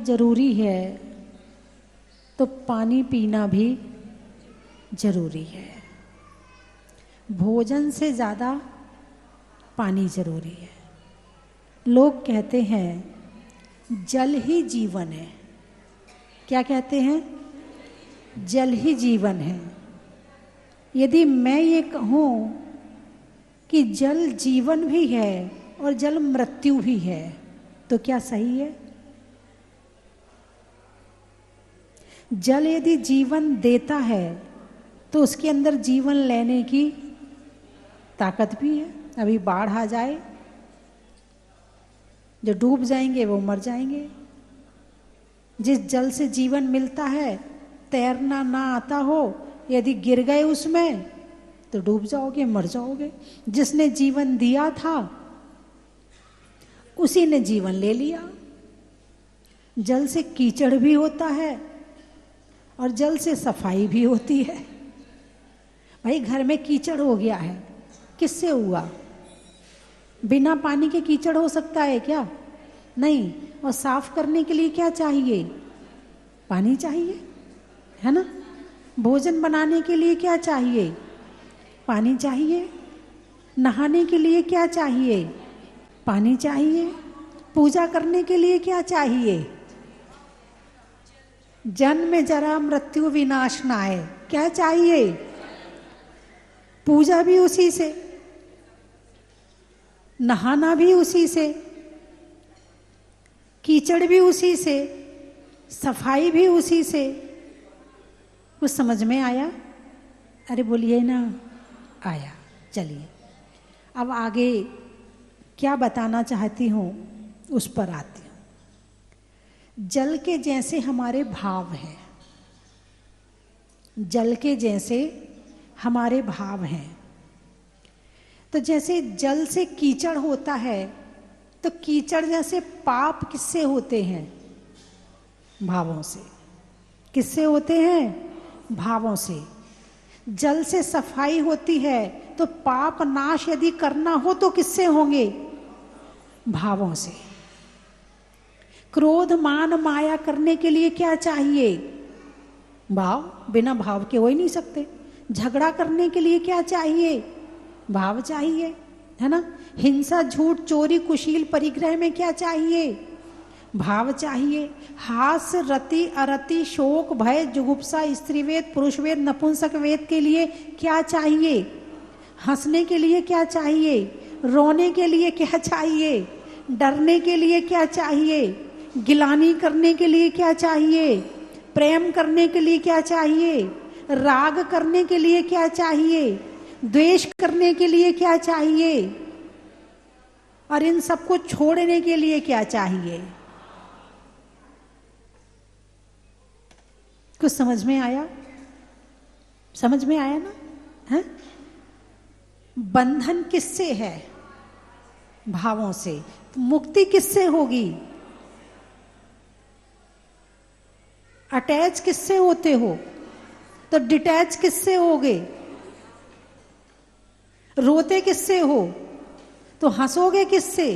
जरूरी है तो पानी पीना भी जरूरी है। भोजन से ज़्यादा पानी जरूरी है। लोग कहते हैं जल ही जीवन है। क्या कहते हैं? जल ही जीवन है। यदि मैं ये कहूँ कि जल जीवन भी है और जल मृत्यु भी है तो क्या सही है? जल यदि जीवन देता है तो उसके अंदर जीवन लेने की ताकत भी है। अभी बाढ़ आ जाए, जो डूब जाएंगे वो मर जाएंगे। जिस जल से जीवन मिलता है, तैरना ना आता हो, यदि गिर गए उसमें तो डूब जाओगे, मर जाओगे। जिसने जीवन दिया था उसी ने जीवन ले लिया। जल से कीचड़ भी होता है और जल से सफाई भी होती है। भाई घर में कीचड़ हो गया है, किससे हुआ? बिना पानी के कीचड़ हो सकता है क्या? नहीं। और साफ करने के लिए क्या चाहिए? पानी चाहिए, है ना? भोजन बनाने के लिए क्या चाहिए? पानी चाहिए। नहाने के लिए क्या चाहिए? पानी चाहिए। पूजा करने के लिए क्या चाहिए? जन्म जरा मृत्यु विनाश नाय, क्या चाहिए? पूजा भी उसी से, नहाना भी उसी से, कीचड़ भी उसी से, सफाई भी उसी से। कुछ समझ में आया? अरे बोलिए ना, आया। चलिए अब आगे क्या बताना चाहती हूँ उस पर आती हूँ। जल के जैसे हमारे भाव हैं, जल के जैसे हमारे भाव हैं। तो जैसे जल से कीचड़ होता है तो कीचड़ जैसे पाप किससे होते हैं? भावों से। किससे होते हैं? भावों से। जल से सफाई होती है तो पाप नाश यदि करना हो तो किससे होंगे? भावों से। क्रोध मान माया करने के लिए क्या चाहिए? भाव। बिना भाव के हो ही नहीं सकते। झगड़ा करने के लिए क्या चाहिए? भाव चाहिए, है ना? हिंसा, झूठ, चोरी, कुशील, परिग्रह में क्या चाहिए? भाव चाहिए। हास्य, रति, अरति, शोक, भय, जुगुप्सा, स्त्रीवेद, पुरुषवेद, नपुंसक वेद के लिए क्या चाहिए? हंसने के लिए क्या चाहिए? रोने के लिए क्या चाहिए? डरने के लिए क्या चाहिए? गिलानी करने के लिए क्या चाहिए? प्रेम करने के लिए क्या चाहिए? राग करने के लिए क्या चाहिए? द्वेष करने के लिए क्या चाहिए? और इन सबको छोड़ने के लिए क्या चाहिए? कुछ समझ में आया? समझ में आया ना? है? बंधन किससे है? भावों से। तो मुक्ति किससे होगी? अटैच किससे होते हो? तो डिटैच किससे होगे? रोते किससे हो? तो हंसोगे किससे?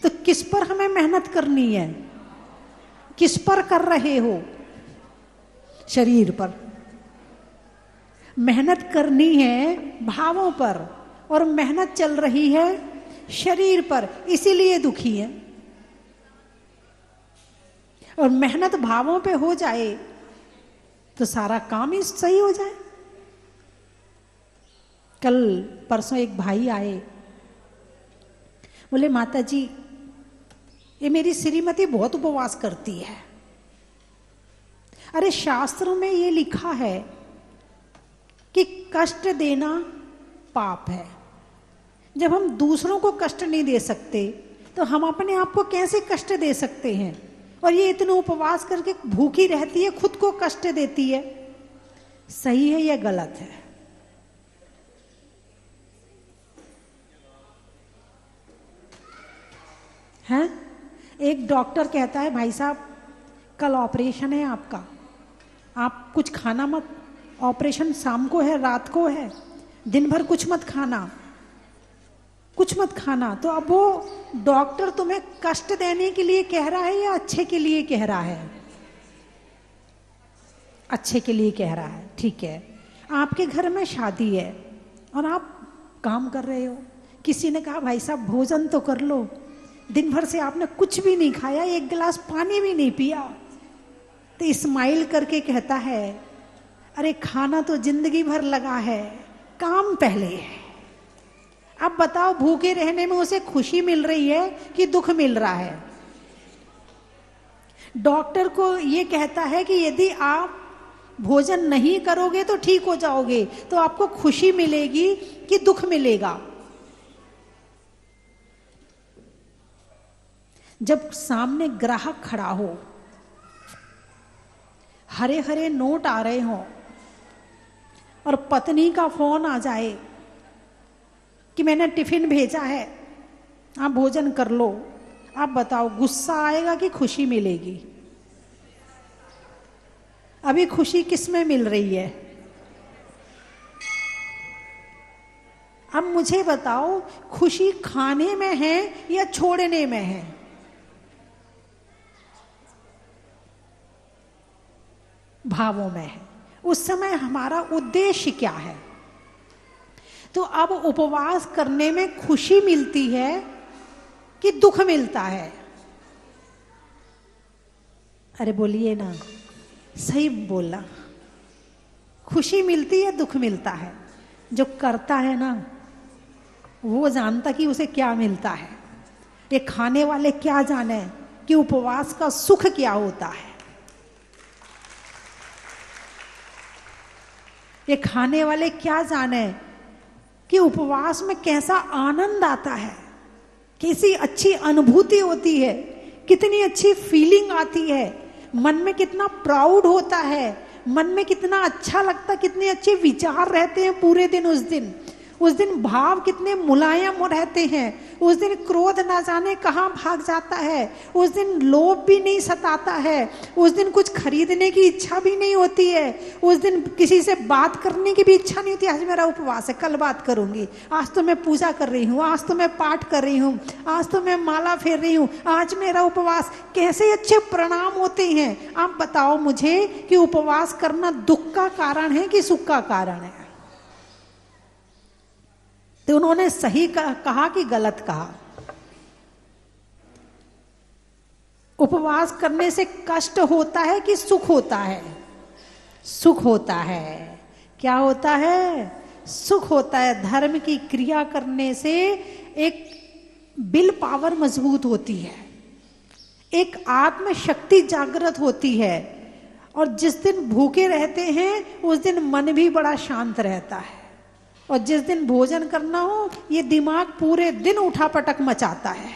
तो किस पर हमें मेहनत करनी है? किस पर कर रहे हो? शरीर पर। मेहनत करनी है भावों पर और मेहनत चल रही है शरीर पर, इसीलिए दुखी है। और मेहनत भावों पे हो जाए तो सारा काम ही सही हो जाए। कल परसों एक भाई आए, बोले माता जी ये मेरी श्रीमती बहुत उपवास करती है। अरे शास्त्रों में ये लिखा है कि कष्ट देना पाप है। जब हम दूसरों को कष्ट नहीं दे सकते तो हम अपने आप को कैसे कष्ट दे सकते हैं? और ये इतना उपवास करके भूखी रहती है, खुद को कष्ट देती है। सही है या गलत है? हैं? एक डॉक्टर कहता है भाई साहब कल ऑपरेशन है आपका, आप कुछ खाना मत, ऑपरेशन शाम को है, रात को है, दिन भर कुछ मत खाना। कुछ मत खाना। तो अब वो डॉक्टर तुम्हें कष्ट देने के लिए कह रहा है या अच्छे के लिए कह रहा है? अच्छे के लिए कह रहा है। ठीक है, आपके घर में शादी है और आप काम कर रहे हो, किसी ने कहा भाई साहब भोजन तो कर लो, दिन भर से आपने कुछ भी नहीं खाया, एक गिलास पानी भी नहीं पिया, तो स्माइल करके कहता है अरे खाना तो जिंदगी भर लगा है, काम पहले है। अब बताओ भूखे रहने में उसे खुशी मिल रही है कि दुख मिल रहा है? डॉक्टर को यह कहता है कि यदि आप भोजन नहीं करोगे तो ठीक हो जाओगे, तो आपको खुशी मिलेगी कि दुख मिलेगा? जब सामने ग्राहक खड़ा हो, हरे हरे नोट आ रहे हो और पत्नी का फोन आ जाए कि मैंने टिफिन भेजा है, आप भोजन कर लो, आप बताओ गुस्सा आएगा कि खुशी मिलेगी? अभी खुशी किस में मिल रही है? अब मुझे बताओ खुशी खाने में है या छोड़ने में है? भावों में है। उस समय हमारा उद्देश्य क्या है? तो अब उपवास करने में खुशी मिलती है कि दुख मिलता है? अरे बोलिए ना, सही बोलना। खुशी मिलती है, दुख मिलता है? जो करता है ना वो जानता कि उसे क्या मिलता है। ये खाने वाले क्या जाने कि उपवास का सुख क्या होता है। ये खाने वाले क्या जाने कि उपवास में कैसा आनंद आता है, कैसी अच्छी अनुभूति होती है, कितनी अच्छी फीलिंग आती है, मन में कितना प्राउड होता है, मन में कितना अच्छा लगता, कितने अच्छे विचार रहते हैं पूरे दिन। उस दिन भाव कितने मुलायम रहते हैं। उस दिन क्रोध ना जाने कहाँ भाग जाता है। उस दिन लोभ भी नहीं सताता है। उस दिन कुछ खरीदने की इच्छा भी नहीं होती है। उस दिन किसी से बात करने की भी इच्छा नहीं होती। आज मेरा उपवास है, कल बात करूंगी, आज तो मैं पूजा कर रही हूँ, आज तो मैं पाठ कर रही हूँ, आज तो मैं माला फेर रही हूँ, आज मेरा उपवास। कैसे अच्छे परिणाम होते हैं। आप बताओ मुझे कि उपवास करना दुख का कारण है कि सुख का कारण है? तो उन्होंने सही कहा कि गलत कहा? उपवास करने से कष्ट होता है कि सुख होता है? सुख होता है। क्या होता है? सुख होता है। धर्म की क्रिया करने से एक विल पावर मजबूत होती है, एक आत्म शक्ति जागृत होती है, और जिस दिन भूखे रहते हैं उस दिन मन भी बड़ा शांत रहता है। और जिस दिन भोजन करना हो ये दिमाग पूरे दिन उठापटक मचाता है,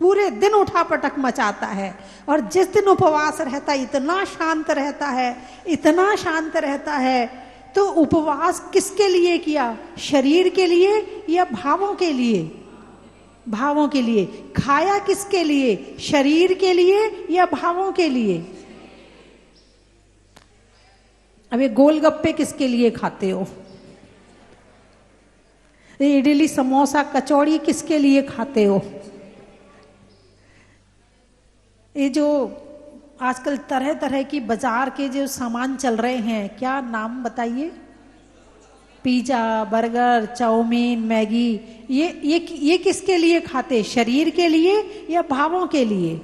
पूरे दिन उठापटक मचाता है। और जिस दिन उपवास रहता है इतना शांत रहता है, इतना शांत रहता है। तो उपवास किसके लिए किया? शरीर के लिए या भावों के लिए? भावों के लिए। खाया किसके लिए? शरीर के लिए या भावों के लिए? अब ये गोलगप्पे किसके लिए खाते हो? इडली समोसा कचौड़ी किसके लिए खाते हो? ये जो आजकल तरह तरह की बाजार के जो सामान चल रहे हैं, क्या नाम बताइए? पिज्जा, बर्गर, चाउमीन, मैगी, ये किसके लिए खाते? शरीर के लिए या भावों के लिए?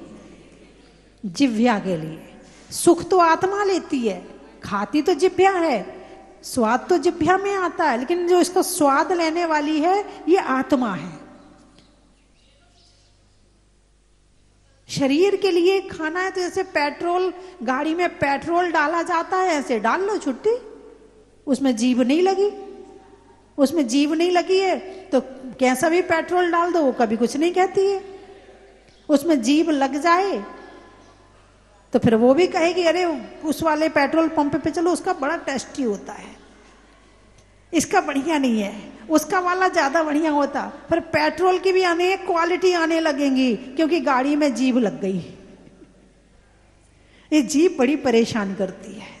जिह्वा के लिए। सुख तो आत्मा लेती है, खाती तो जिह्वा है, स्वाद तो जिह्वा में आता है, लेकिन जो इसका स्वाद लेने वाली है ये आत्मा है। शरीर के लिए खाना है तो जैसे पेट्रोल, गाड़ी में पेट्रोल डाला जाता है ऐसे डाल लो छुट्टी। उसमें जीभ नहीं लगी, उसमें जीभ नहीं लगी है तो कैसा भी पेट्रोल डाल दो वो कभी कुछ नहीं कहती है। उसमें जीभ लग जाए तो फिर वो भी कहेगी अरे उस वाले पेट्रोल पंप पे चलो, उसका बड़ा टेस्टी होता है, इसका बढ़िया नहीं है, उसका वाला ज्यादा बढ़िया होता। फिर पेट्रोल की भी अनेक क्वालिटी आने लगेंगी क्योंकि गाड़ी में जीभ लग गई। ये जीभ बड़ी परेशान करती है।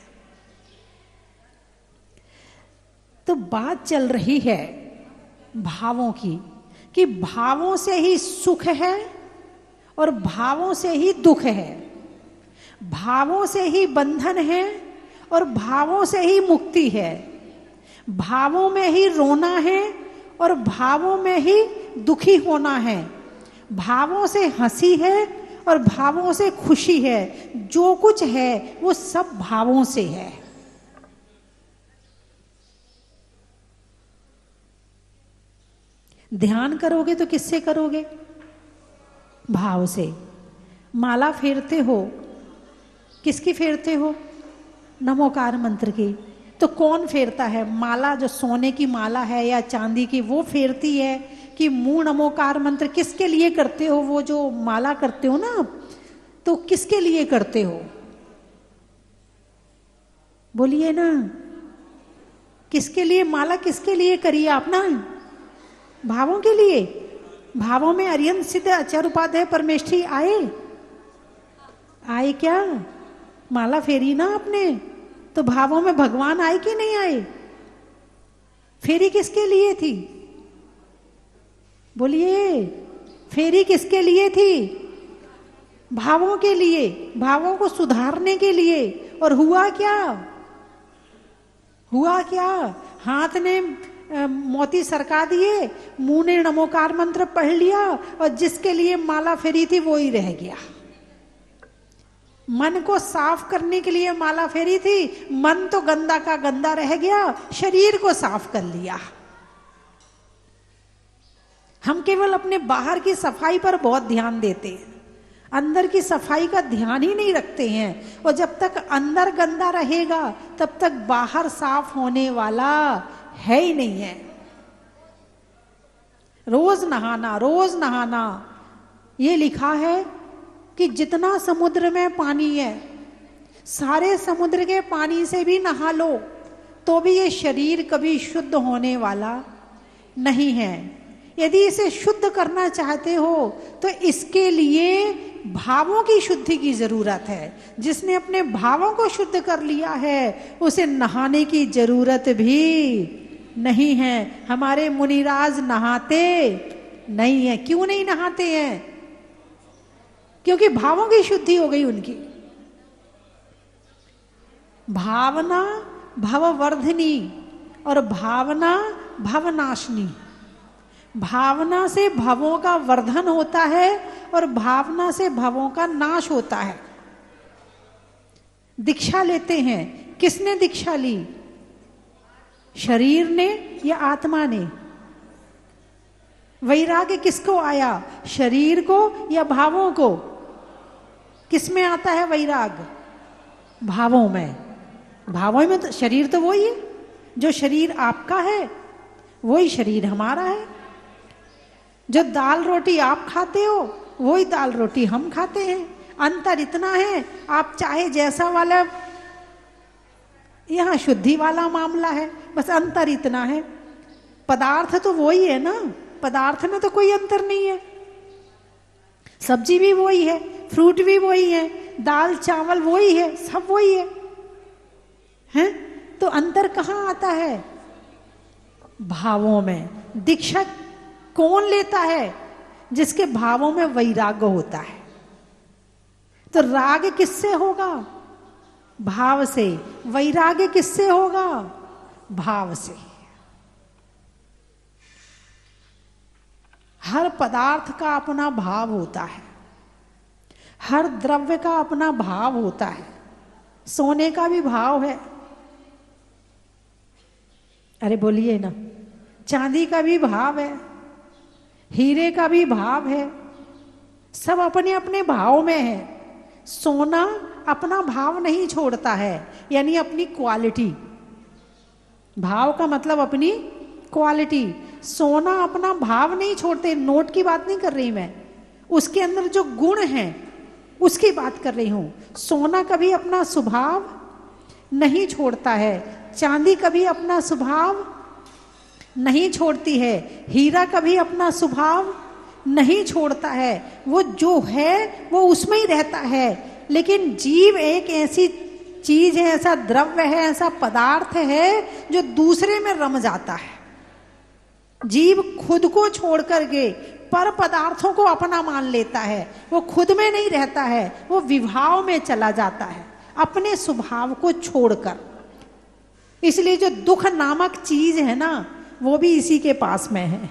तो बात चल रही है भावों की, कि भावों से ही सुख है और भावों से ही दुख है, भावों से ही बंधन है और भावों से ही मुक्ति है, भावों में ही रोना है और भावों में ही दुखी होना है, भावों से हंसी है और भावों से खुशी है, जो कुछ है वो सब भावों से है। ध्यान करोगे तो किससे करोगे? भाव से। माला फेरते हो, किसकी फेरते हो? नमोकार मंत्र की। तो कौन फेरता है? माला जो सोने की माला है या चांदी की, वो फेरती है कि मुंह नमोकार मंत्र किसके लिए करते हो? वो जो माला करते हो ना आप, तो किसके लिए करते हो? बोलिए ना, किसके लिए माला, किसके लिए करिए आप ना? भावों के लिए। भावों में अरिहंत सिद्ध आचार्य उपाध्याय परमेष्ठी आए? आए क्या? माला फेरी ना आपने, तो भावों में भगवान आए कि नहीं आए? फेरी किसके लिए थी? बोलिए, फेरी किसके लिए थी? भावों के लिए, भावों को सुधारने के लिए। और हुआ क्या? हुआ क्या? हाथ ने मोती सरका दिए, मुंह ने नमोकार मंत्र पढ़ लिया, और जिसके लिए माला फेरी थी वो ही रह गया। मन को साफ करने के लिए माला फेरी थी, मन तो गंदा का गंदा रह गया, शरीर को साफ कर लिया। हम केवल अपने बाहर की सफाई पर बहुत ध्यान देते हैं, अंदर की सफाई का ध्यान ही नहीं रखते हैं। और जब तक अंदर गंदा रहेगा तब तक बाहर साफ होने वाला है ही नहीं है। रोज नहाना, रोज नहाना। ये लिखा है कि जितना समुद्र में पानी है, सारे समुद्र के पानी से भी नहा लो तो भी ये शरीर कभी शुद्ध होने वाला नहीं है। यदि इसे शुद्ध करना चाहते हो तो इसके लिए भावों की शुद्धि की जरूरत है। जिसने अपने भावों को शुद्ध कर लिया है उसे नहाने की जरूरत भी नहीं है। हमारे मुनिराज नहाते नहीं है। क्यों नहीं नहाते हैं? क्योंकि भावों की शुद्धि हो गई उनकी। भावना भववर्धिनी और भावना भवनाशिनी। भावना से भवों का वर्धन होता है और भावना से भवों का नाश होता है। दीक्षा लेते हैं, किसने दीक्षा ली? शरीर ने या आत्मा ने? वैराग्य किसको आया? शरीर को या भावों को? किसमें आता है वैराग्य? भावों में। भावों में तो शरीर तो वही है, जो शरीर आपका है वही शरीर हमारा है। जो दाल रोटी आप खाते हो वही दाल रोटी हम खाते हैं। अंतर इतना है, आप चाहे जैसा वाला, यहां शुद्धि वाला मामला है, बस अंतर इतना है। पदार्थ तो वही है ना, पदार्थ में तो कोई अंतर नहीं है। सब्जी भी वही है, फ्रूट भी वही है, दाल चावल वही है, सब वही है, हैं? तो अंतर कहाँ आता है? भावों में। दीक्षा कौन लेता है? जिसके भावों में वैराग्य होता है। तो राग किससे होगा? भाव से। वैराग्य किससे होगा? भाव से। हर पदार्थ का अपना भाव होता है, हर द्रव्य का अपना भाव होता है। सोने का भी भाव है, अरे बोलिए ना। चांदी का भी भाव है, हीरे का भी भाव है, सब अपने अपने भाव में है। सोना अपना भाव नहीं छोड़ता है, यानी अपनी क्वालिटी। भाव का मतलब अपनी क्वालिटी। सोना अपना भाव नहीं छोड़ते। नोट की बात नहीं कर रही मैं, उसके अंदर जो गुण है उसकी बात कर रही हूं। सोना कभी अपना स्वभाव नहीं छोड़ता है, चांदी कभी अपना स्वभाव नहीं छोड़ती है, हीरा कभी अपना स्वभाव नहीं छोड़ता है। वो जो है वो उसमें ही रहता है। लेकिन जीव एक ऐसी चीज है, ऐसा द्रव्य है, ऐसा पदार्थ है जो दूसरे में रम जाता है। जीव खुद को छोड़ करके पर पदार्थों को अपना मान लेता है, वो खुद में नहीं रहता है, वो विभाव में चला जाता है अपने स्वभाव को छोड़कर। इसलिए जो दुख नामक चीज है ना, वो भी इसी के पास में है,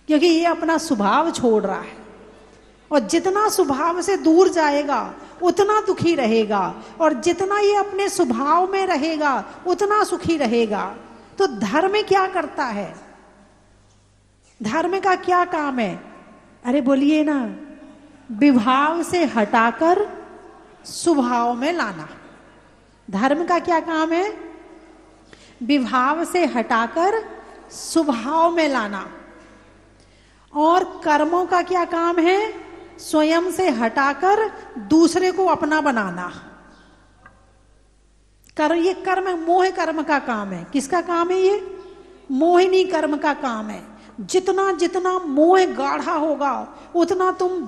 क्योंकि ये अपना स्वभाव छोड़ रहा है। और जितना स्वभाव से दूर जाएगा उतना दुखी रहेगा, और जितना ये अपने स्वभाव में रहेगा उतना सुखी रहेगा। तो धर्म क्या करता है? धर्म का क्या काम है? अरे बोलिए ना, विभाव से हटाकर स्वभाव में लाना। धर्म का क्या काम है? विभाव से हटाकर स्वभाव में लाना। और कर्मों का क्या काम है? स्वयं से हटाकर दूसरे को अपना बनाना। ये कर्म मोह कर्म का काम है। किसका काम है ये? मोहिनी कर्म का काम है। जितना जितना मोह गाढ़ा होगा उतना तुम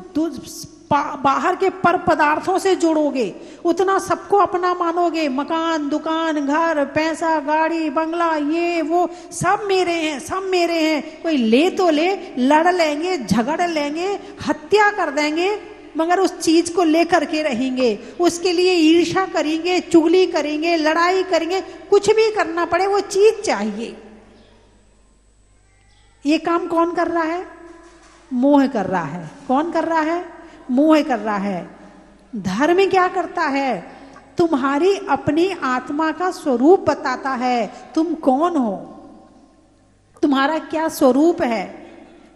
बाहर के पर पदार्थों से जुड़ोगे, उतना सबको अपना मानोगे। मकान, दुकान, घर, पैसा, गाड़ी, बंगला, ये वो सब मेरे हैं, सब मेरे हैं। कोई ले तो ले, लड़ लेंगे, झगड़ लेंगे, हत्या कर देंगे, मगर उस चीज को लेकर के रहेंगे। उसके लिए ईर्ष्या करेंगे, चुगली करेंगे, लड़ाई करेंगे, कुछ भी करना पड़े, वो चीज चाहिए। ये काम कौन कर रहा है? मोह कर रहा है। कौन कर रहा है? मोह कर रहा है। धर्म क्या करता है? तुम्हारी अपनी आत्मा का स्वरूप बताता है। तुम कौन हो, तुम्हारा क्या स्वरूप है,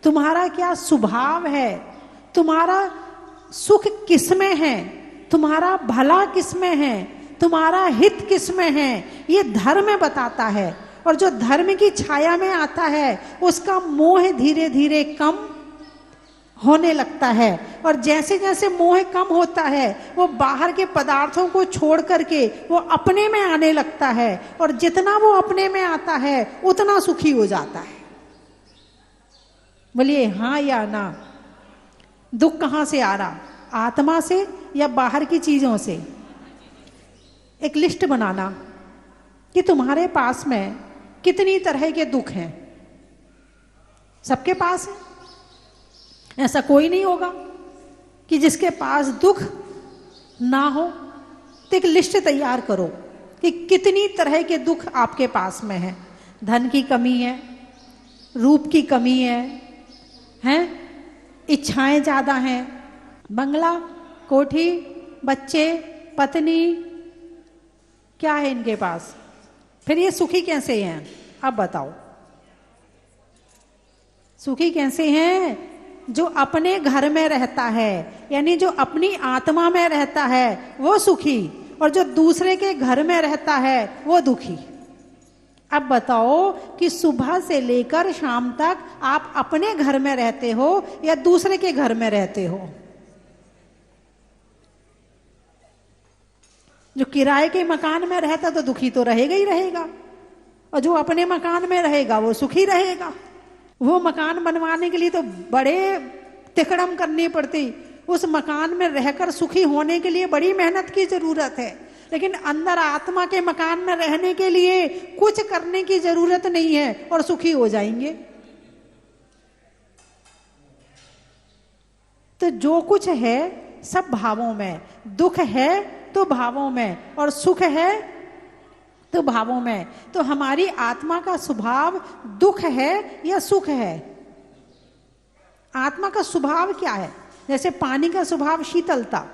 तुम्हारा क्या स्वभाव है, तुम्हारा सुख किसमें है, तुम्हारा भला किसमें है, तुम्हारा हित किसमें है, ये धर्म बताता है। और जो धर्म की छाया में आता है उसका मोह धीरे धीरे कम होने लगता है। और जैसे जैसे मोह कम होता है वो बाहर के पदार्थों को छोड़ करके वो अपने में आने लगता है। और जितना वो अपने में आता है उतना सुखी हो जाता है। बोलिए हाँ या ना? दुख कहां से आ रहा? आत्मा से या बाहर की चीजों से? एक लिस्ट बनाना कि तुम्हारे पास में कितनी तरह के दुख हैं। सबके पास है, ऐसा कोई नहीं होगा कि जिसके पास दुख ना हो। तो एक लिस्ट तैयार करो कि कितनी तरह के दुख आपके पास में है। धन की कमी है, रूप की कमी है, हैं? इच्छाएं ज्यादा हैं, बंगला, कोठी, बच्चे, पत्नी, क्या है इनके पास? फिर ये सुखी कैसे हैं? अब बताओ, सुखी कैसे हैं? जो अपने घर में रहता है, यानी जो अपनी आत्मा में रहता है वो सुखी, और जो दूसरे के घर में रहता है वो दुखी। अब बताओ कि सुबह से लेकर शाम तक आप अपने घर में रहते हो या दूसरे के घर में रहते हो? जो किराए के मकान में रहता तो दुखी तो रहेगा ही रहेगा, और जो अपने मकान में रहेगा वो सुखी रहेगा। वो मकान बनवाने के लिए तो बड़े तिकड़म करनी पड़ती, उस मकान में रहकर सुखी होने के लिए बड़ी मेहनत की जरूरत है। लेकिन अंदर आत्मा के मकान में रहने के लिए कुछ करने की जरूरत नहीं है और सुखी हो जाएंगे। तो जो कुछ है सब भावों में, दुख है तो भावों में, और सुख है तो भावों में। तो हमारी आत्मा का स्वभाव दुख है या सुख है? आत्मा का स्वभाव क्या है? जैसे पानी का स्वभाव शीतलता,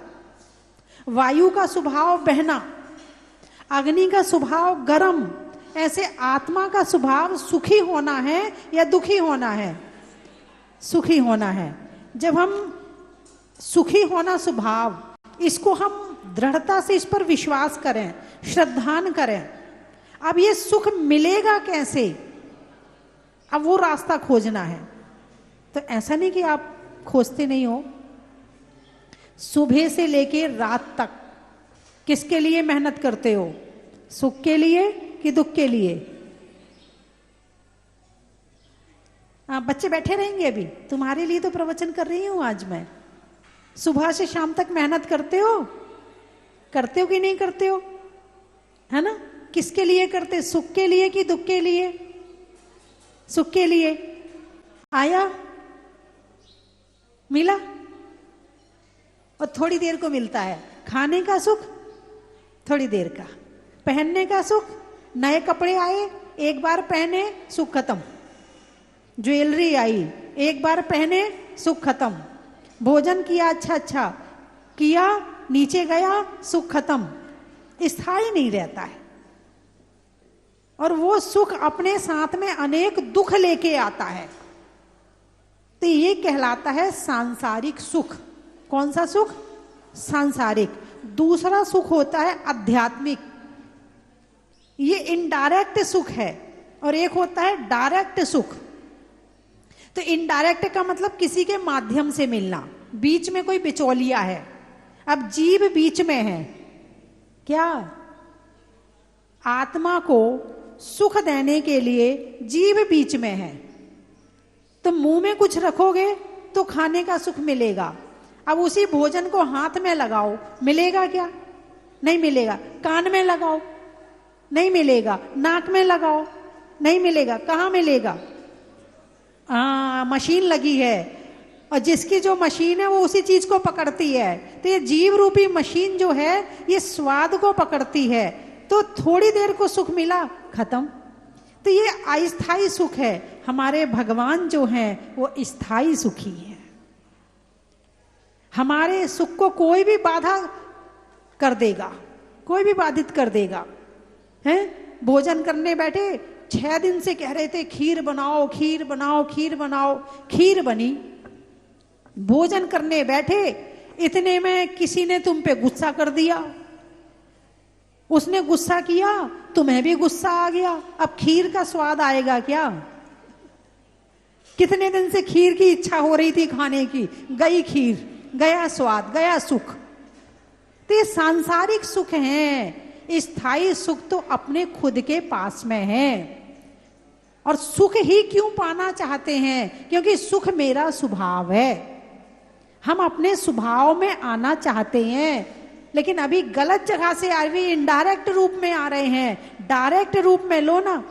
वायु का स्वभाव बहना, अग्नि का स्वभाव गर्म, ऐसे आत्मा का स्वभाव सुखी होना है या दुखी होना है? सुखी होना है। जब हम सुखी होना स्वभाव, इसको हम दृढ़ता से इस पर विश्वास करें, श्रद्धान करें। अब ये सुख मिलेगा कैसे? अब वो रास्ता खोजना है। तो ऐसा नहीं कि आप खोजते नहीं हो। सुबह से लेके रात तक किसके लिए मेहनत करते हो? सुख के लिए कि दुख के लिए? बच्चे बैठे रहेंगे अभी, तुम्हारे लिए तो प्रवचन कर रही हूं आज मैं। सुबह से शाम तक मेहनत करते हो? करते हो कि नहीं करते हो? है ना? किसके लिए करते? सुख के लिए कि दुख के लिए? सुख के लिए आया, मिला, और थोड़ी देर को मिलता है। खाने का सुख थोड़ी देर का, पहनने का सुख, नए कपड़े आए, एक बार पहने सुख खत्म। ज्वेलरी आई, एक बार पहने सुख खत्म। भोजन किया अच्छा अच्छा किया, नीचे गया, सुख खत्म। स्थायी नहीं रहता है, और वो सुख अपने साथ में अनेक दुख लेके आता है। तो ये कहलाता है सांसारिक सुख। कौन सा सुख? सांसारिक। दूसरा सुख होता है आध्यात्मिक, ये इनडायरेक्ट सुख है, और एक होता है डायरेक्ट सुख। तो इनडायरेक्ट का मतलब किसी के माध्यम से मिलना, बीच में कोई बिचौलिया है। अब जीव बीच में है क्या? आत्मा को सुख देने के लिए जीव बीच में है। तो मुंह में कुछ रखोगे तो खाने का सुख मिलेगा। अब उसी भोजन को हाथ में लगाओ, मिलेगा क्या? नहीं मिलेगा। कान में लगाओ, नहीं मिलेगा। नाक में लगाओ, नहीं मिलेगा। कहाँ मिलेगा? मशीन लगी है, और जिसकी जो मशीन है वो उसी चीज को पकड़ती है। तो ये जीव रूपी मशीन जो है ये स्वाद को पकड़ती है, तो थोड़ी देर को सुख मिला, खत्म। तो ये अस्थाई सुख है। हमारे भगवान जो हैं वो स्थाई सुखी है। हमारे सुख को कोई भी बाधा कर देगा, कोई भी बाधित कर देगा। हैं? भोजन करने बैठे, 6 दिन से कह रहे थे खीर बनाओ, खीर बनाओ, खीर बनाओ, खीर बनी। भोजन करने बैठे, इतने में किसी ने तुम पे गुस्सा कर दिया, उसने गुस्सा किया, तुम्हें भी गुस्सा आ गया। अब खीर का स्वाद आएगा क्या? कितने दिन से खीर की इच्छा हो रही थी खाने की, गई खीर, गया स्वाद, गया सुख। तो ये सांसारिक सुख हैं। स्थायी सुख तो अपने खुद के पास में है। और सुख ही क्यों पाना चाहते हैं? क्योंकि सुख मेरा स्वभाव है। हम अपने स्वभाव में आना चाहते हैं, लेकिन अभी गलत जगह से अभी इनडायरेक्ट रूप में आ रहे हैं। डायरेक्ट रूप में लो ना,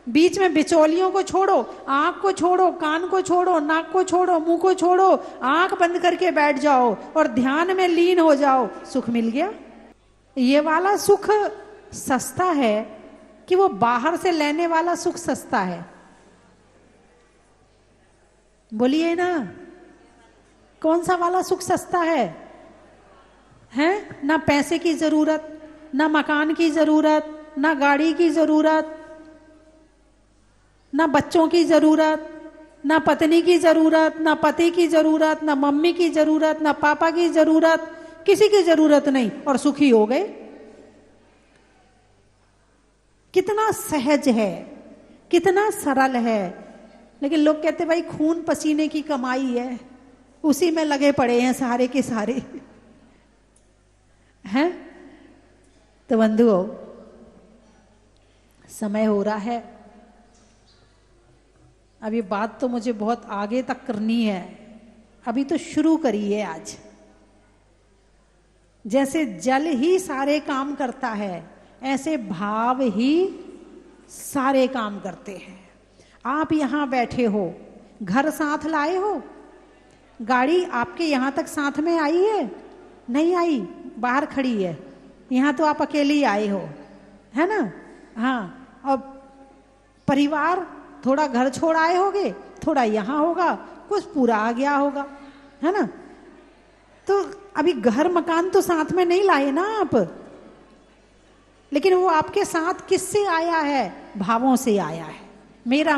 बीच में बिचौलियों को छोड़ो, आंख को छोड़ो, कान को छोड़ो, नाक को छोड़ो, मुंह को छोड़ो, आंख बंद करके बैठ जाओ और ध्यान में लीन हो जाओ, सुख मिल गया। ये वाला सुख सस्ता है कि वो बाहर से लेने वाला सुख सस्ता है? बोलिए ना, कौन सा वाला सुख सस्ता है? हैं? ना पैसे की जरूरत, ना मकान की जरूरत, ना गाड़ी की जरूरत, ना बच्चों की जरूरत, ना पत्नी की जरूरत, ना पति की जरूरत, ना मम्मी की जरूरत, ना पापा की जरूरत, किसी की जरूरत नहीं, और सुखी हो गए। कितना सहज है, कितना सरल है। लेकिन लोग कहते भाई खून पसीने की कमाई है, उसी में लगे पड़े हैं सारे के सारे। हैं? तो बंधुओं, समय हो रहा है। अब ये बात तो मुझे बहुत आगे तक करनी है, अभी तो शुरू करी है आज। जैसे जल ही सारे काम करता है, ऐसे भाव ही सारे काम करते हैं। आप यहां बैठे हो, घर साथ लाए हो, गाड़ी आपके यहां तक साथ में आई है? नहीं आई, बाहर खड़ी है। यहां तो आप अकेले ही आए हो, है ना? हाँ। और परिवार थोड़ा घर छोड़ आए होगे, थोड़ा यहां होगा, कुछ पूरा आ गया होगा, है ना? तो अभी घर मकान तो साथ में नहीं लाए ना आप, लेकिन वो आपके साथ किससे आया है? भावों से आया है। मेरा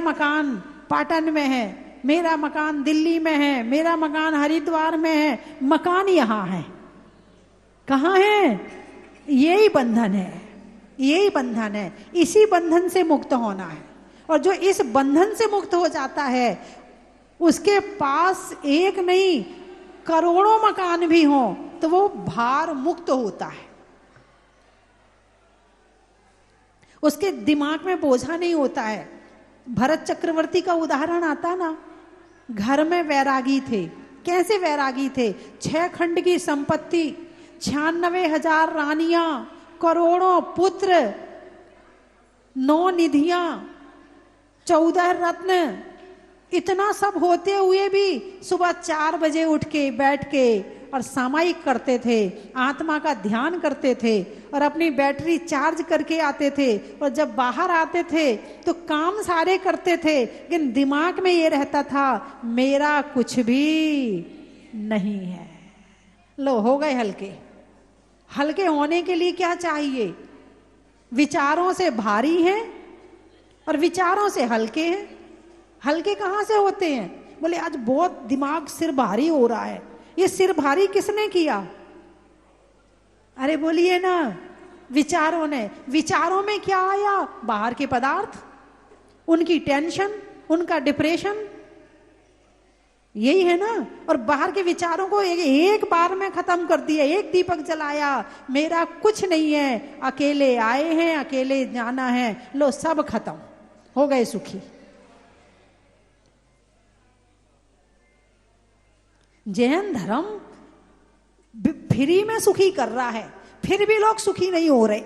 मकान पाटन में है, मेरा मकान दिल्ली में है, मेरा मकान हरिद्वार में है, मकान यहां है। कहाँ है? यही बंधन है, यही बंधन है। इसी बंधन से मुक्त होना है। और जो इस बंधन से मुक्त हो जाता है, उसके पास एक नहीं करोड़ों मकान भी हो तो वो भार मुक्त होता है। उसके दिमाग में बोझा नहीं होता है। भरत चक्रवर्ती का उदाहरण आता ना, घर में वैरागी थे। कैसे वैरागी थे? 6 खंड की संपत्ति, 96,000 रानियां, करोड़ों पुत्र, 9 निधियां, 14 रत्न, इतना सब होते हुए भी सुबह 4 बजे उठ के बैठ के और सामायिक करते थे, आत्मा का ध्यान करते थे और अपनी बैटरी चार्ज करके आते थे। और जब बाहर आते थे तो काम सारे करते थे, लेकिन दिमाग में ये रहता था मेरा कुछ भी नहीं है। लो हो गए हल्के। हल्के होने के लिए क्या चाहिए? विचारों से भारी हैं और विचारों से हल्के हैं। हल्के कहाँ से होते हैं? बोले आज बहुत दिमाग सिर भारी हो रहा है। ये सिर भारी किसने किया? अरे बोलिए ना, विचारों ने। विचारों में क्या आया? बाहर के पदार्थ, उनकी टेंशन, उनका डिप्रेशन, यही है ना। और बाहर के विचारों को एक बार में खत्म कर दिया, एक दीपक जलाया, मेरा कुछ नहीं है, अकेले आए हैं अकेले जाना है, लो सब खत्म, हो गए सुखी। जैन धर्म फ्री में सुखी कर रहा है, फिर भी लोग सुखी नहीं हो रहे,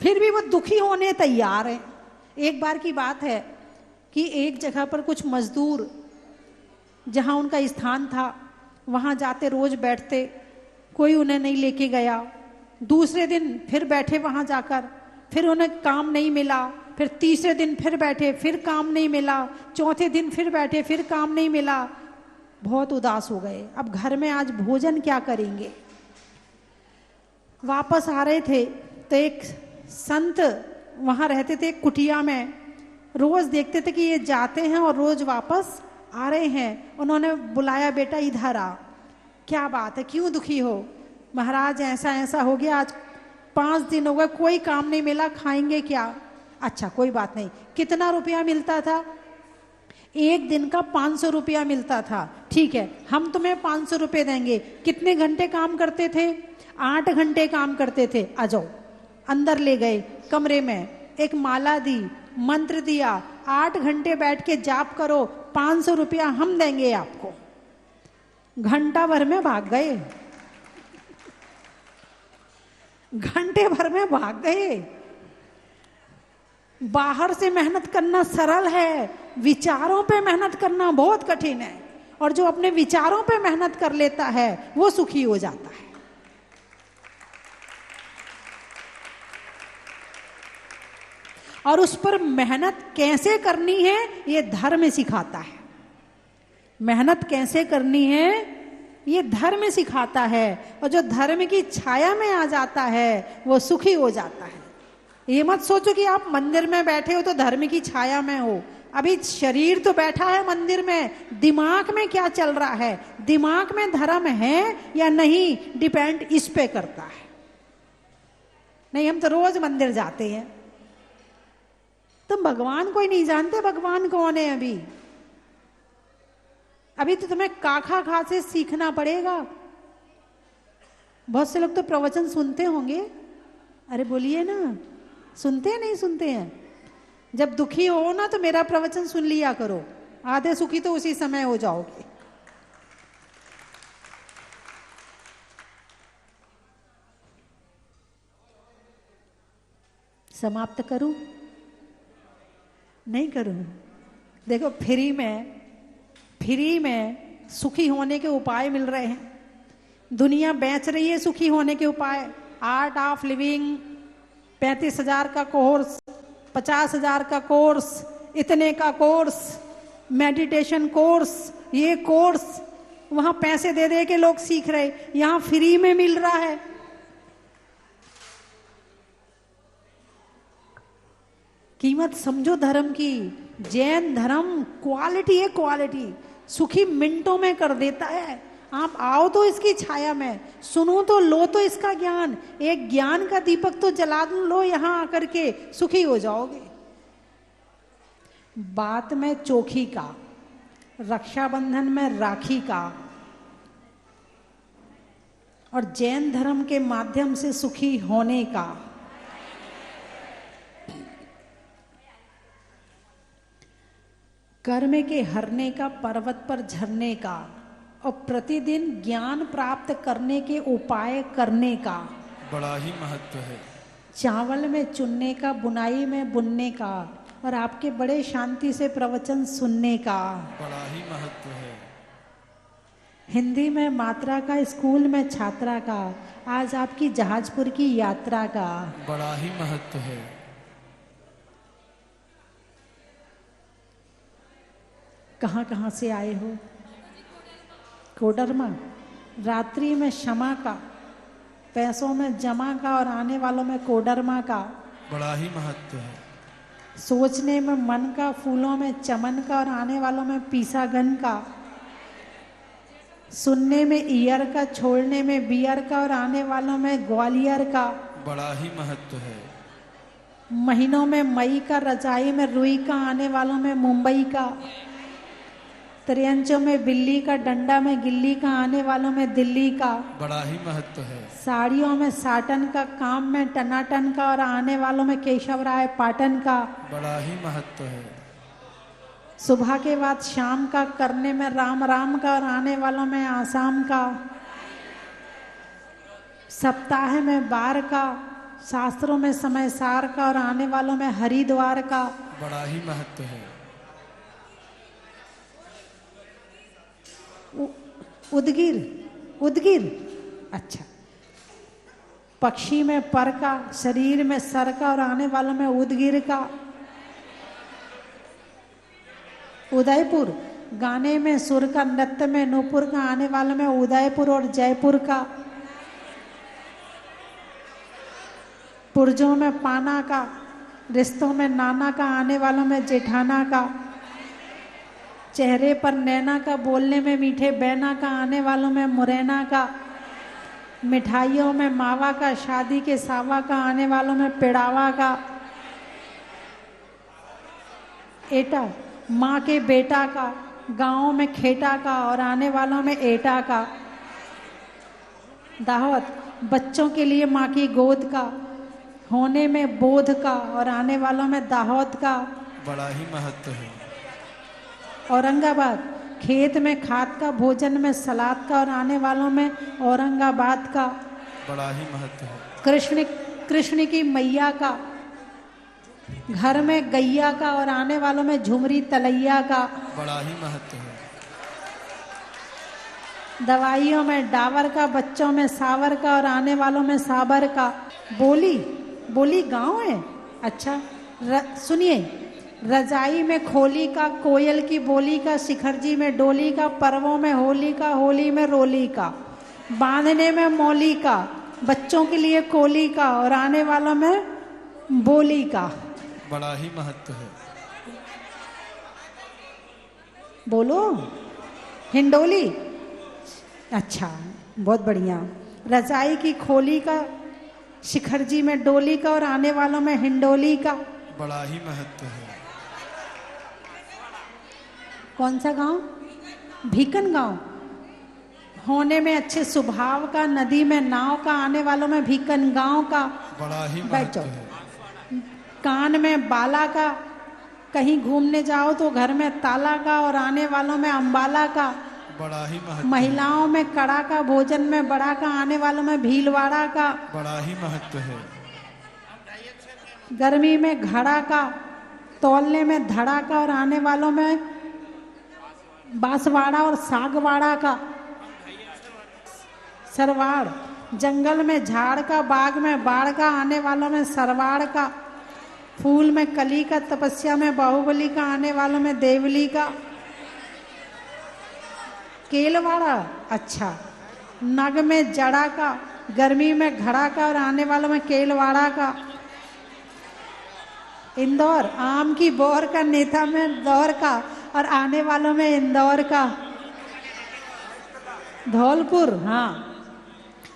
फिर भी वो दुखी होने तैयार है। एक बार की बात है कि एक जगह पर कुछ मजदूर, जहां उनका स्थान था, वहां जाते रोज बैठते, कोई उन्हें नहीं लेके गया। दूसरे दिन फिर बैठे वहां जाकर, फिर उन्हें काम नहीं मिला। फिर तीसरे दिन फिर बैठे, फिर काम नहीं मिला। चौथे दिन फिर बैठे, फिर काम नहीं मिला। बहुत उदास हो गए, अब घर में आज भोजन क्या करेंगे। वापस आ रहे थे तो एक संत वहां रहते थे कुटिया में, रोज देखते थे कि ये जाते हैं और रोज वापस आ रहे हैं। उन्होंने बुलाया, बेटा इधर आ, क्या बात है, क्यों दुखी हो? महाराज ऐसा ऐसा हो गया, आज 5 दिन हो गए, कोई काम नहीं मिला, खाएंगे क्या? अच्छा कोई बात नहीं, कितना रुपया मिलता था? एक दिन का 500 रुपया मिलता था। ठीक है, हम तुम्हें 500 रुपये देंगे। कितने घंटे काम करते थे? 8 घंटे काम करते थे। आ जाओ। अंदर ले गए कमरे में, एक माला दी, मंत्र दिया, 8 घंटे बैठ के जाप करो, 500 रुपया हम देंगे आपको। घंटा भर में भाग गए, घंटे भर में भाग गए। बाहर से मेहनत करना सरल है, विचारों पे मेहनत करना बहुत कठिन है। और जो अपने विचारों पे मेहनत कर लेता है वो सुखी हो जाता है। और उस पर मेहनत कैसे करनी है ये धर्म सिखाता है। मेहनत कैसे करनी है ये धर्म सिखाता है। और जो धर्म की छाया में आ जाता है वो सुखी हो जाता है। ये मत सोचो कि आप मंदिर में बैठे हो तो धर्म की छाया में हो। अभी शरीर तो बैठा है मंदिर में, दिमाग में क्या चल रहा है, दिमाग में धर्म है या नहीं, डिपेंड इस पे करता है। नहीं, हम तो रोज मंदिर जाते हैं। तुम भगवान को ही नहीं जानते, भगवान कौन है? अभी तो तुम्हें काखा खा से सीखना पड़ेगा। बहुत से लोग तो प्रवचन सुनते होंगे, अरे बोलिए ना, सुनते हैं नहीं सुनते हैं? जब दुखी हो ना तो मेरा प्रवचन सुन लिया करो, आधे सुखी तो उसी समय हो जाओगे। समाप्त करूं? नहीं करूं? देखो, फ्री में सुखी होने के उपाय मिल रहे हैं। दुनिया बेच रही है सुखी होने के उपाय। आर्ट ऑफ लिविंग, 35,000 का कोर्स, 50,000 का कोर्स, इतने का कोर्स, मेडिटेशन कोर्स, ये कोर्स, वहां पैसे दे दे के लोग सीख रहे, यहां फ्री में मिल रहा है। कीमत समझो धर्म की। जैन धर्म क्वालिटी है, क्वालिटी। सुखी मिनटों में कर देता है। आप आओ तो इसकी छाया में, सुनो तो, लो तो इसका ज्ञान। एक ज्ञान का दीपक तो जला लो यहां आकर के, सुखी हो जाओगे। बात में चोखी का, रक्षाबंधन में राखी का, और जैन धर्म के माध्यम से सुखी होने का। कर्म के हरने का, पर्वत पर झरने का, और प्रतिदिन ज्ञान प्राप्त करने के उपाय करने का बड़ा ही महत्व है। चावल में चुनने का, बुनाई में बुनने का, और आपके बड़े शांति से प्रवचन सुनने का। बड़ा ही महत्व है। हिंदी में मात्रा का, स्कूल में छात्रा का, आज आपकी जहाजपुर की यात्रा का। बड़ा ही महत्व है। कहाँ कहाँ से आए हो? कोडरमा। रात्रि में क्षमा का, पैसों में जमा का, और आने वालों में कोडरमा का। बड़ा ही महत्व है। सोचने में मन का, फूलों में चमन का, और आने वालों में पीसागन का। सुनने में ईयर का, छोड़ने में बियर का, और आने वालों में ग्वालियर का। बड़ा ही महत्व है। महीनों में मई का, रजाई में रुई का, आने वालों में मुंबई का। त्रियंचों में बिल्ली का, डंडा में गिल्ली का, आने वालों में दिल्ली का। बड़ा ही महत्व है। साड़ियों में साटन का, काम में टनाटन का, और आने वालों में केशव राय पाटन का। बड़ा ही महत्व है। सुबह के बाद शाम का, करने में राम राम का, और आने वालों में आसाम का। सप्ताह में बार का, शास्त्रों में समय सार का, और आने वालों में हरिद्वार का। बड़ा ही महत्व है। उदगिर, उदगिर। अच्छा। पक्षी में पर का, शरीर में सर का, और आने वालों में उदगिर का। उदयपुर, गाने में सुर का, नृत्य में नूपुर का, आने वालों में उदयपुर और जयपुर का। पुरजों में पाना का, रिश्तों में नाना का, आने वालों में जेठाना का। चेहरे पर नैना का, बोलने में मीठे बैना का, आने वालों में मुरैना का। मिठाइयों में मावा का, शादी के सावा का, आने वालों में पिड़ावा का। एटा, माँ के बेटा का, गाँव में खेटा का, और आने वालों में एटा का। दावत, बच्चों के लिए माँ की गोद का, होने में बोध का, और आने वालों में दाहोद का। बड़ा ही महत्व है। औरंगाबाद, खेत में खाद का, भोजन में सलाद का, और आने वालों में औरंगाबाद का। बड़ा ही महत्व है। कृष्ण, कृष्ण की मैया का, घर में गैया का, और आने वालों में झुमरी तलैया का। बड़ा ही महत्व है। दवाइयों में डावर का, बच्चों में सावर का, और आने वालों में साबर का। बोली, बोली गांव है। अच्छा, सुनिए। रजाई में खोली का, कोयल की बोली का, शिखरजी में डोली का, पर्वों में होली का, होली में रोली का। बांधने में मौली का, बच्चों के लिए कोली का, और आने वालों में बोली का। बड़ा ही महत्व है। बोलो। हिंडोली। अच्छा, बहुत बढ़िया। रजाई की खोली का, शिखरजी में डोली का, और आने वालों में हिंडोली का। बड़ा ही महत्व है। कौन सा गांव? भीकन गांव। होने में अच्छे स्वभाव का, नदी में नाव का, आने वालों में भीकन गांव का। बड़ा ही बैठ महत्व जाओ। है। कान में बाला का, कहीं घूमने जाओ तो घर में ताला का, और आने वालों में अंबाला का। बड़ा ही महत्व। महिलाओं में कड़ा का, भोजन में बड़ा का, आने वालों में भीलवाड़ा का। बड़ा ही महत्व है। गर्मी में घड़ा का, तौलने में धड़ा का, और आने वालों में बांसवाड़ा और सागवाड़ा का। सरवाड़, जंगल में झाड़ का, बाग में बाढ़ का, आने वालों में सरवाड़ का। फूल में कली का, तपस्या में बाहुबली का, आने वालों में देवली का। केलवाड़ा। अच्छा। नग में जड़ा का, गर्मी में घड़ा का, और आने वालों में केलवाड़ा का। इंदौर, आम की बोर का, नेता में दौर का, और आने वालों में इंदौर का। धौलपुर, हाँ।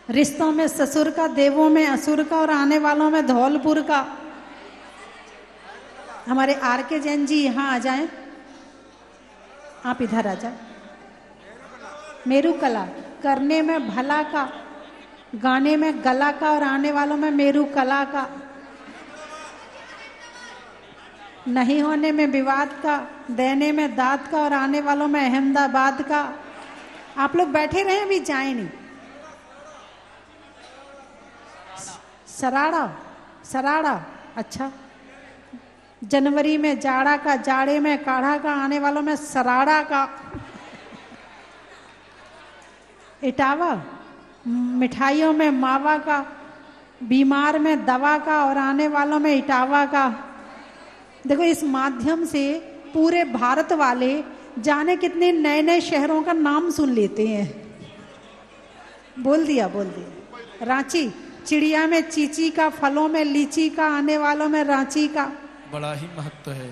रिश्तों में ससुर का, देवों में असुर का, और आने वालों में धौलपुर का। हमारे आर के जैन जी यहाँ आ जाएं। आप इधर आ जाए। मेरू कला, करने में भला का, गाने में गला का, और आने वालों में मेरू कला का। नहीं होने में विवाद का, देने में दाद का, और आने वालों में अहमदाबाद का। आप लोग बैठे रहे, अभी जाए नहीं। सराड़ा, सराड़ा, अच्छा। जनवरी में जाड़ा का, जाड़े में काढ़ा का, आने वालों में सराड़ा का। इटावा, मिठाइयों में मावा का, बीमार में दवा का और आने वालों में इटावा का। देखो इस माध्यम से पूरे भारत वाले जाने कितने नए नए शहरों का नाम सुन लेते हैं। बोल दिया, बोल दिया। रांची, चिड़िया में चीची का, फलों में लीची का, आने वालों में रांची का। बड़ा ही महत्व है।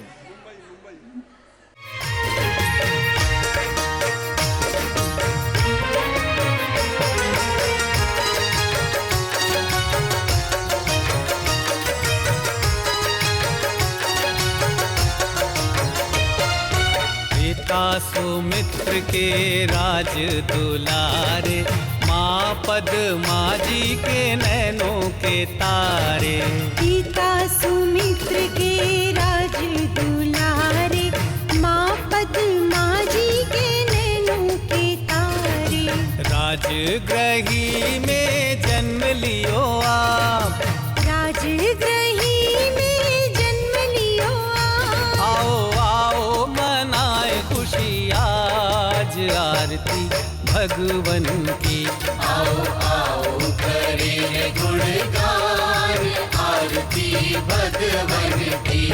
पिता सुमित्र के राज दुलारे, माँ पद्मा जी के नैनों के तारे। पिता सुमित्र के राज दुलारे, माँ पद्मा जी के नैनों के तारे। राजगृही में जन्म लियो आप, राजगृही में जन्म लियो आप। आओ आओ मनाए खुशी आज आरती भगवन की। आओ आओ करें गुणगान आरती भगवन की।